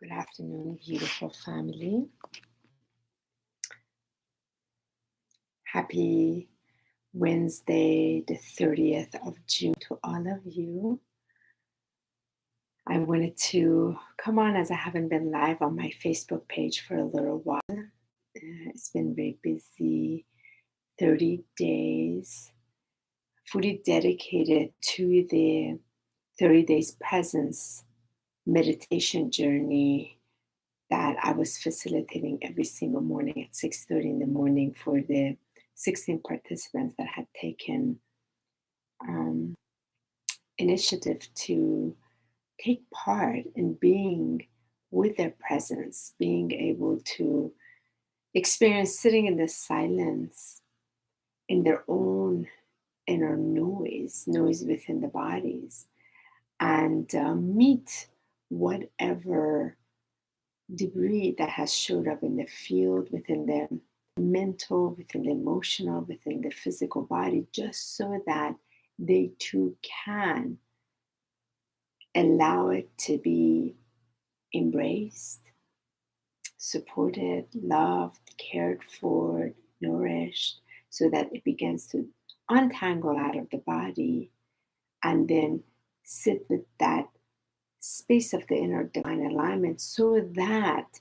Good afternoon, beautiful family. Happy Wednesday, the 30th of June to all of you. I wanted to come on as I haven't been live on my Facebook page for a little while. It's been very busy, 30 days, fully dedicated to the 30 days presence meditation journey that I was facilitating every single morning at 6:30 in the morning for the 16 participants that had taken initiative to take part in being with their presence, being able to experience sitting in the silence in their own inner noise within the bodies, and meet whatever debris that has showed up in the field, within the mental, within the emotional, within the physical body, just so that they too can allow it to be embraced, supported, loved, cared for, nourished, so that it begins to untangle out of the body and then sit with that space of the inner divine alignment, so that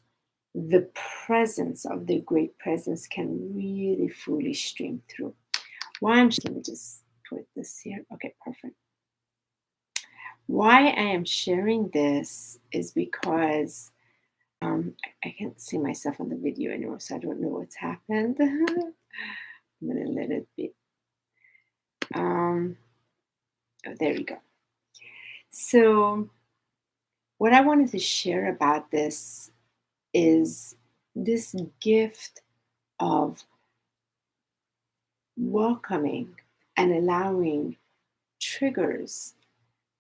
the presence of the great presence can really fully stream through. Let me just put this here. Okay, perfect. Why I am sharing this is because I can't see myself on the video anymore, so I don't know what's happened. I'm gonna let it be. Oh, there we go. So what I wanted to share about this is this gift of welcoming and allowing triggers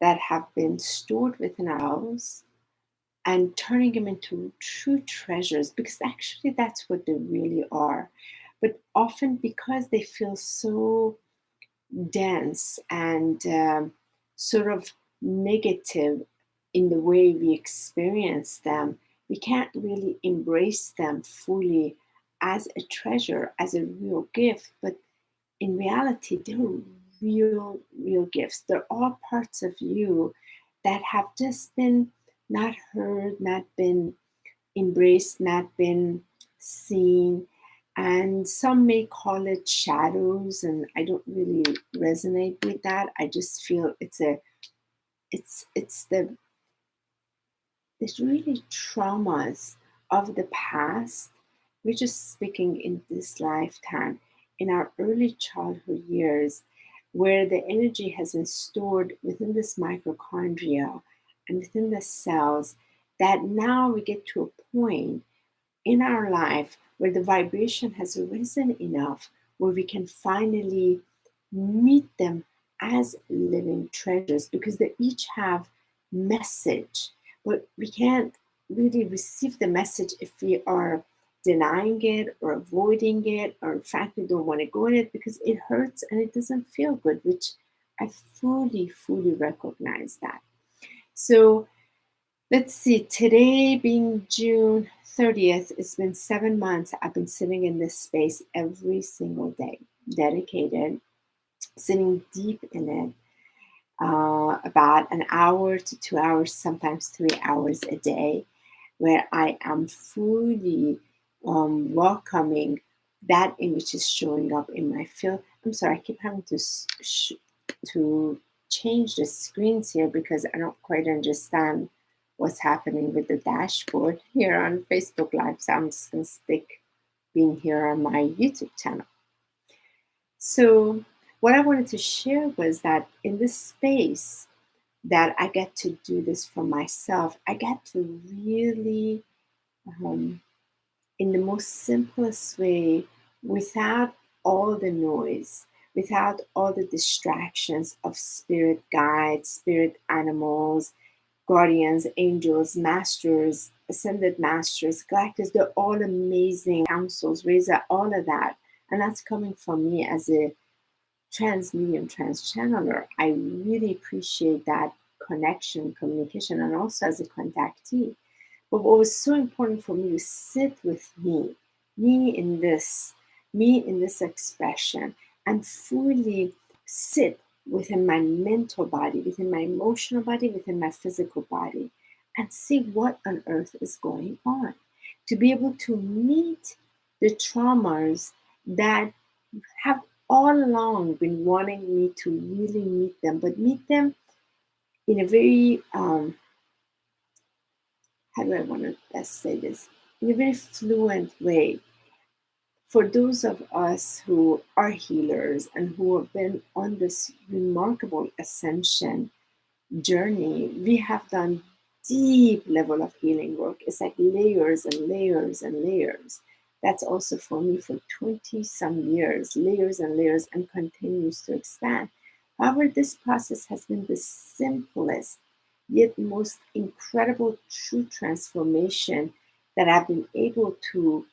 that have been stored within ourselves and turning them into true treasures, because actually that's what they really are. But often, because they feel so dense and sort of negative in the way we experience them, we can't really embrace them fully as a treasure, as a real gift. But in reality, they're real gifts. They're all parts of you that have just been not heard, not been embraced, not been seen. And some may call it shadows, and I don't really resonate with that. I just feel it's really traumas of the past. We're just speaking in this lifetime, in our early childhood years, where the energy has been stored within this mitochondria and within the cells, that now we get to a point in our life where the vibration has risen enough where we can finally meet them as living treasures, because they each have message, but we can't really receive the message if we are denying it or avoiding it, or in fact we don't want to go in it because it hurts and it doesn't feel good, which I fully recognize that. So let's see, today being June 30th, it's been 7 months I've been sitting in this space every single day, dedicated, sitting deep in it, about an hour to 2 hours, sometimes 3 hours a day, where I am fully welcoming that image is showing up in my field. I'm sorry, I keep having to change the screens here because I don't quite understand what's happening with the dashboard here on Facebook Live. So I'm just going to stick being here on my YouTube channel. So what I wanted to share was that in this space that I get to do this for myself, I get to really, in the most simplest way, without all the noise, without all the distractions of spirit guides, spirit animals, guardians, angels, masters, ascended masters, galactics, they're all amazing councils, Reza, all of that. And that's coming from me as a TransMedium TransChanneler. I really appreciate that connection, communication, and also as a contactee. But what was so important for me to sit with me in this expression, and fully sit within my mental body, within my emotional body, within my physical body, and see what on earth is going on. To be able to meet the traumas that have all along been wanting me to really meet them, but meet them in a very, how do I want to best say this? In a very fluent way. For those of us who are healers and who have been on this remarkable ascension journey, we have done deep level of healing work. It's like layers and layers and layers. That's also for me for 20 some years, layers and layers, and continues to expand. However, this process has been the simplest yet most incredible true transformation that I've been able to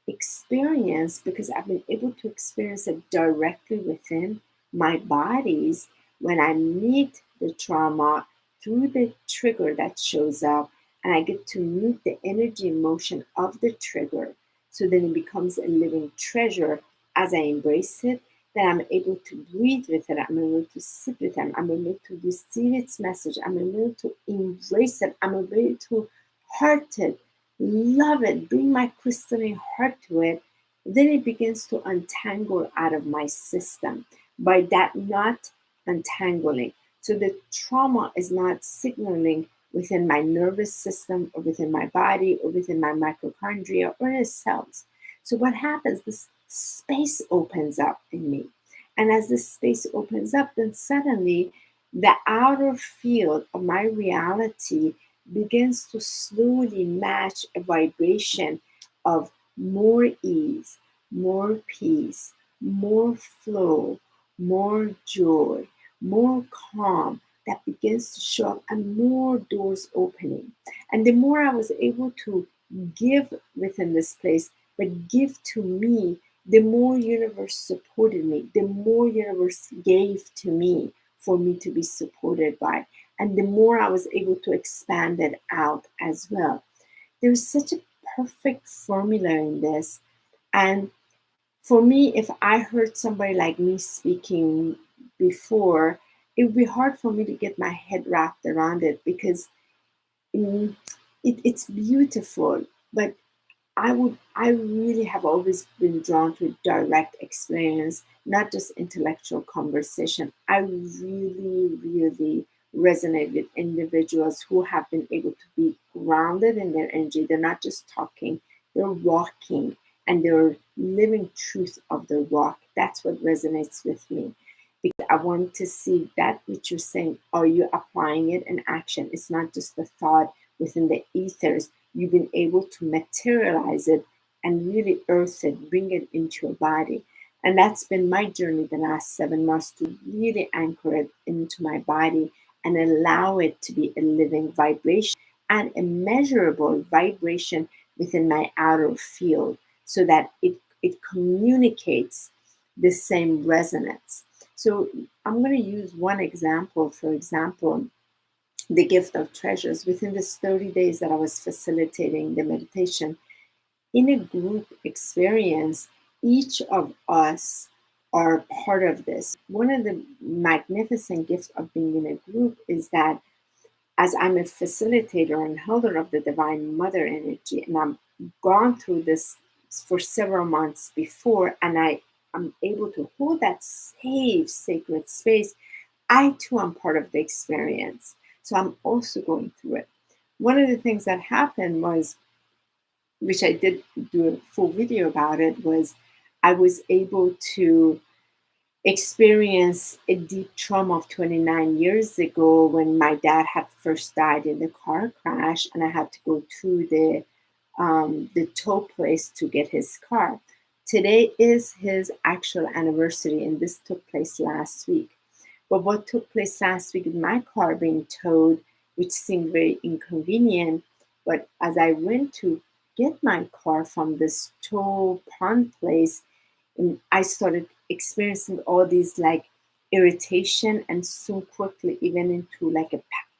experience, because I've been able to experience it directly within my bodies when I meet the trauma through the trigger that shows up, and I get to meet the energy emotion of the trigger. So then it becomes a living treasure as I embrace it. Then I'm able to breathe with it. I'm able to sit with it. I'm able to receive its message. I'm able to embrace it. I'm able to heart it, love it, bring my crystalline heart to it. Then it begins to untangle out of my system. By that not untangling, so the trauma is not signaling within my nervous system or within my body or within my mitochondria or the cells. So what happens? This space opens up in me. And as this space opens up, then suddenly the outer field of my reality begins to slowly match a vibration of more ease, more peace, more flow, more joy, more calm that begins to show up, and more doors opening. And the more I was able to give within this place, but give to me, the more universe supported me, the more universe gave to me for me to be supported by, and the more I was able to expand it out as well. There's such a perfect formula in this. And for me, if I heard somebody like me speaking before, it would be hard for me to get my head wrapped around it, because mm, it's beautiful, but I really have always been drawn to direct experience, not just intellectual conversation. I really resonate with individuals who have been able to be grounded in their energy. They're not just talking, they're walking, and they're living truth of the walk. That's what resonates with me. Because I want to see that which you're saying, are you applying it in action? It's not just the thought within the ethers. You've been able to materialize it and really earth it, bring it into your body. And that's been my journey the last 7 months, to really anchor it into my body and allow it to be a living vibration and a measurable vibration within my outer field, so that it communicates the same resonance. So I'm going to use one example. For example, the gift of treasures. Within this 30 days that I was facilitating the meditation, in a group experience, each of us are part of this. One of the magnificent gifts of being in a group is that, as I'm a facilitator and holder of the Divine Mother energy, and I've gone through this for several months before, and I'm able to hold that safe, sacred space, I too am part of the experience. So I'm also going through it. One of the things that happened was, which I did do a full video about it, was I was able to experience a deep trauma of 29 years ago, when my dad had first died in the car crash, and I had to go to the tow place to get his car. Today is his actual anniversary, and this took place last week. But what took place last week with my car being towed, which seemed very inconvenient, but as I went to get my car from this tow pawn place, I started experiencing all these like irritation, and soon quickly even into like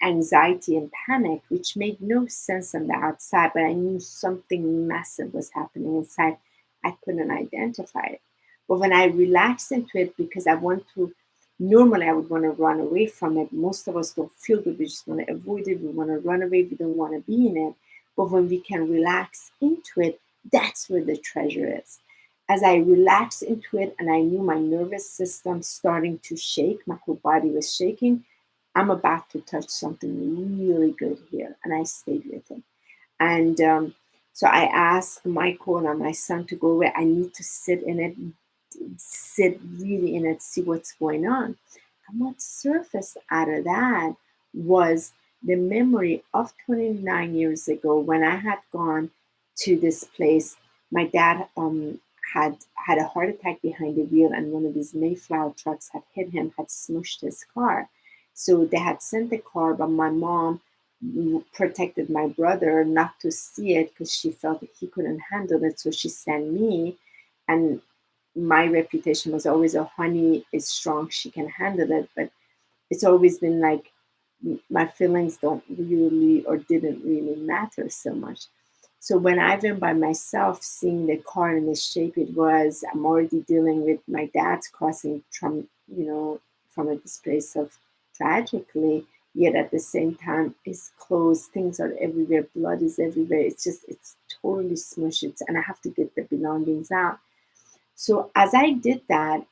anxiety and panic, which made no sense on the outside, but I knew something massive was happening inside. I couldn't identify it. But when I relaxed into it, because I want to, normally I would want to run away from it. Most of us don't feel good. We just want to avoid it. We want to run away. We don't want to be in it. But when we can relax into it, that's where the treasure is. As I relaxed into it and I knew my nervous system starting to shake, my whole body was shaking, I'm about to touch something really good here. And I stayed with it. And so I asked Michael and my son to go away. I need to sit in it, sit really in it, see what's going on. And what surfaced out of that was the memory of 29 years ago when I had gone to this place. My dad had a heart attack behind the wheel, and one of these Mayflower trucks had hit him, had smushed his car. So they had sent the car, but my mom protected my brother not to see it because she felt that he couldn't handle it. So she sent me, and my reputation was always, oh, honey is strong, she can handle it. But it's always been like my feelings don't really or didn't really matter so much. So when I went by myself, seeing the car in the shape it was, I'm already dealing with my dad's crossing from, from a place of tragically, yet at the same time, his clothes, things are everywhere, blood is everywhere. It's totally smushed, and I have to get the belongings out. So as I did that,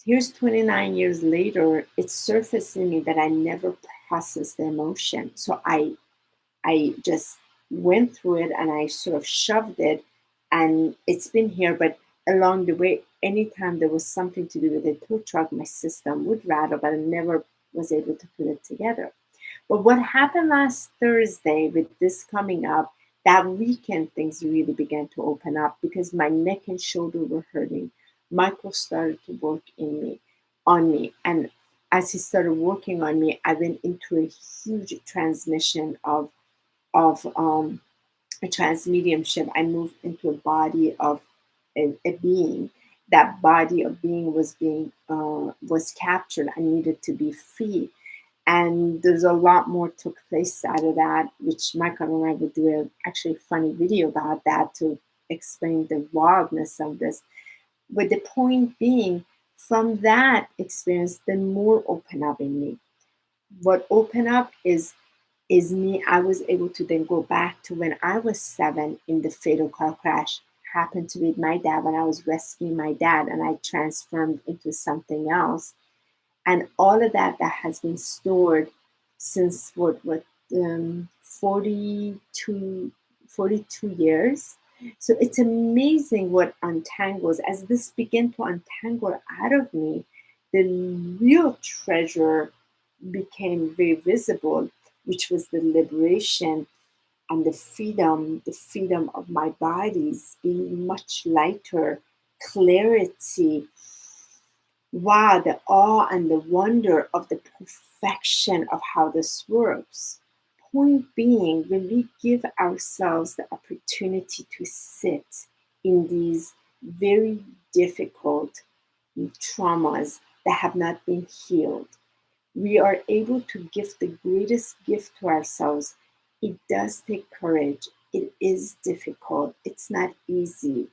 here's 29 years later, it surfaced in me that I never processed the emotion. So I just went through it and I sort of shoved it, and it's been here. But along the way, anytime there was something to do with a tow truck, my system would rattle, but I never was able to put it together. But what happened last Thursday with this coming up, that weekend things really began to open up because my neck and shoulder were hurting. Michael started to work on me. And as he started working on me, I went into a huge transmission of a trans mediumship. I moved into a body of a being. That body of being was captured. I needed to be free, and there's a lot more took place out of that, which Michael and I would do actually funny video about that to explain the wildness of this. But the point being, from that experience, then more open up in me. What opened up is me. I was able to then go back to when I was 7 in the fatal car crash. Happened to be my dad when I was rescuing my dad, and I transformed into something else. And all of that has been stored since 42 years. So it's amazing what untangles. As this began to untangle out of me, the real treasure became very visible, which was the liberation and the freedom of my bodies being much lighter, clarity. Wow, the awe and the wonder of the perfection of how this works. Point being, when we give ourselves the opportunity to sit in these very difficult traumas that have not been healed, we are able to give the greatest gift to ourselves. It does take courage. It is difficult. It's not easy.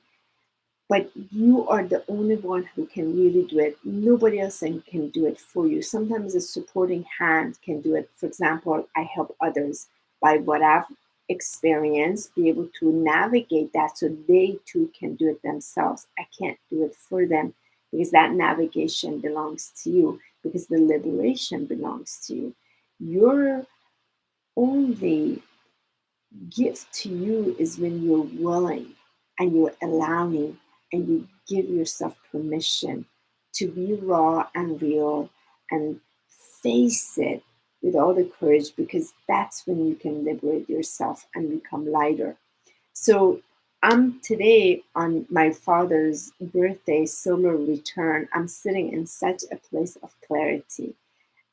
But you are the only one who can really do it. Nobody else can do it for you. Sometimes a supporting hand can do it. For example, I help others by what I've experienced, be able to navigate that so they too can do it themselves. I can't do it for them because that navigation belongs to you, because the liberation belongs to you. Your only gift to you is when you're willing and you're allowing and you give yourself permission to be raw and real and face it with all the courage, because that's when you can liberate yourself and become lighter. So I'm today on my father's birthday solar return. I'm sitting in such a place of clarity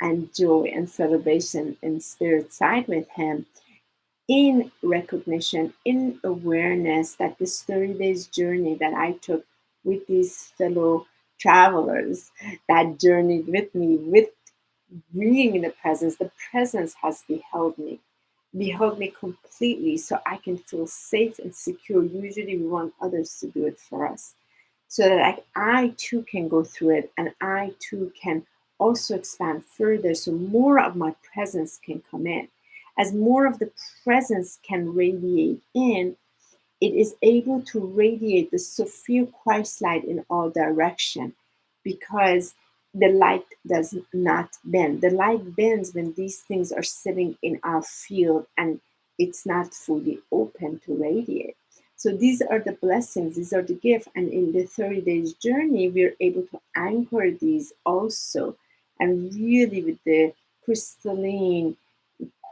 and joy and celebration in spirit side with him, in recognition, in awareness that this 30 days journey that I took with these fellow travelers that journeyed with me, with being in the presence has beheld me completely, so I can feel safe and secure. Usually we want others to do it for us, so that I too can go through it, and I too can also expand further, so more of my presence can come in. As more of the presence can radiate in, it is able to radiate the Sophia Christ light in all direction, because the light does not bend. The light bends when these things are sitting in our field and it's not fully open to radiate. So these are the blessings, these are the gifts. And in the 30 days journey, we're able to anchor these also. And really with the crystalline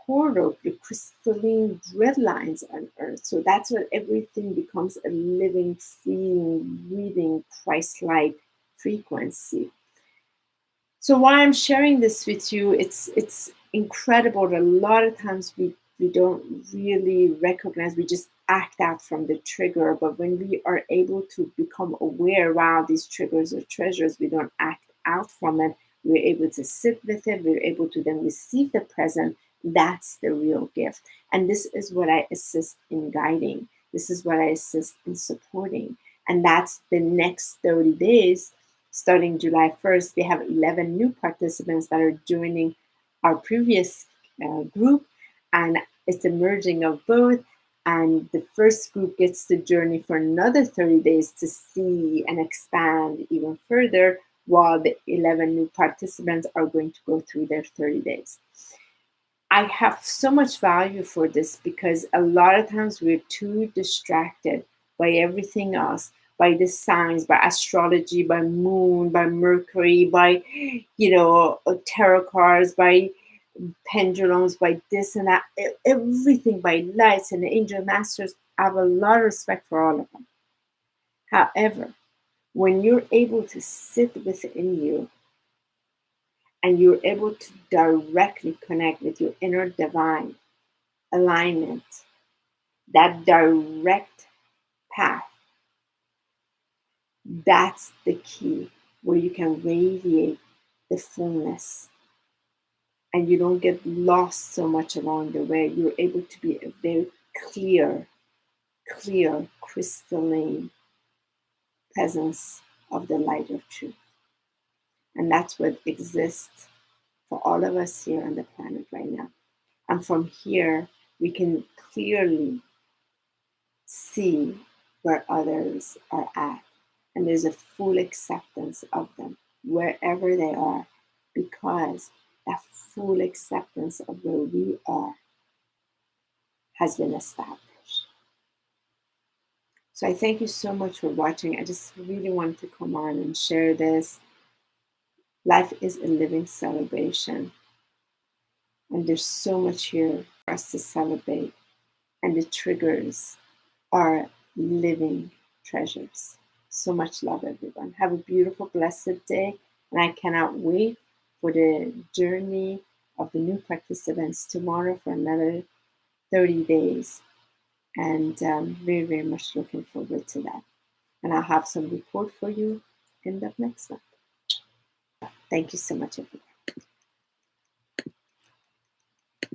portal, the crystalline red lines on earth. So that's what everything becomes, a living, feeling, breathing, Christ-like frequency. So why I'm sharing this with you, it's incredible that a lot of times we don't really recognize, we just act out from the trigger. But when we are able to become aware, wow, these triggers are treasures, we don't act out from it, we're able to sit with it, we're able to then receive the present. That's the real gift. And this is what I assist in guiding. This is what I assist in supporting. And that's the next 30 days. Starting July 1st, we have 11 new participants that are joining our previous group, and it's a merging of both. And the first group gets to journey for another 30 days to see and expand even further, while the 11 new participants are going to go through their 30 days. I have so much value for this because a lot of times we're too distracted by everything else, by the signs, by astrology, by moon, by Mercury, by, tarot cards, by pendulums, by this and that, everything, by lights and the angel masters. I have a lot of respect for all of them. However, when you're able to sit within you and you're able to directly connect with your inner divine alignment, that direct path, that's the key, where you can radiate the fullness and you don't get lost so much along the way. You're able to be a very clear, crystalline presence of the light of truth. And that's what exists for all of us here on the planet right now. And from here, we can clearly see where others are at. And there's a full acceptance of them wherever they are, because that full acceptance of where we are has been established. So I thank you so much for watching. I just really wanted to come on and share this. Life is a living celebration. And there's so much here for us to celebrate. And the triggers are living treasures. So much love, everyone. Have a beautiful, blessed day. And I cannot wait for the journey of the new participants tomorrow for another 30 days. And very, very much looking forward to that. And I'll have some report for you end of next month. Thank you so much, everyone.